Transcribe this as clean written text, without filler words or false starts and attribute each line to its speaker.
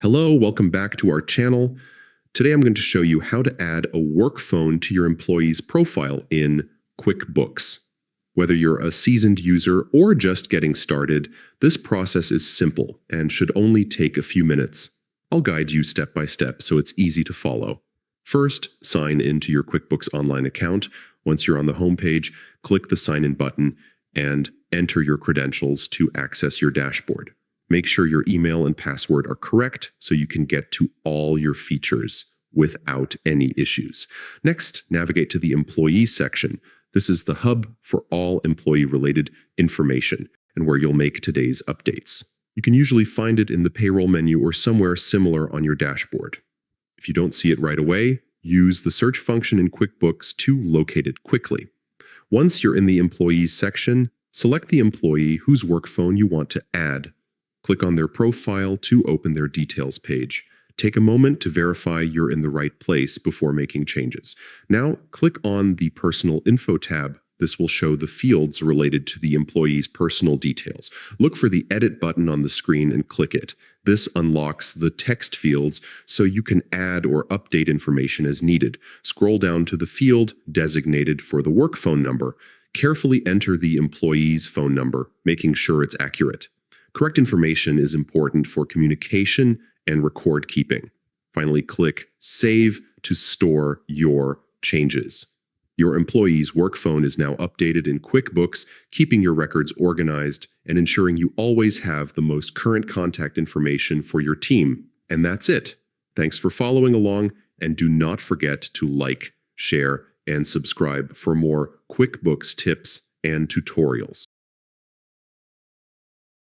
Speaker 1: Hello, welcome back to our channel. Today I'm going to show you how to add a work phone to your employee's profile in QuickBooks. Whether you're a seasoned user or just getting started, this process is simple and should only take a few minutes. I'll guide you step by step so it's easy to follow. First, sign into your QuickBooks Online account. Once you're on the home page, click the Sign In button and enter your credentials to access your dashboard. Make sure your email and password are correct so you can get to all your features without any issues. Next, navigate to the Employee section. This is the hub for all employee-related information and where you'll make today's updates. You can usually find it in the Payroll menu or somewhere similar on your dashboard. If you don't see it right away, use the search function in QuickBooks to locate it quickly. Once you're in the Employees section, select the employee whose work phone you want to add. Click on their profile to open their details page. Take a moment to verify you're in the right place before making changes. Now, click on the Personal Info tab. This will show the fields related to the employee's personal details. Look for the Edit button on the screen and click it. This unlocks the text fields so you can add or update information as needed. Scroll down to the field designated for the work phone number. Carefully enter the employee's phone number, making sure it's accurate. Correct information is important for communication and record keeping. Finally, click Save to store your changes. Your employee's work phone is now updated in QuickBooks, keeping your records organized and ensuring you always have the most current contact information for your team. And that's it. Thanks for following along, and do not forget to like, share, and subscribe for more QuickBooks tips and tutorials.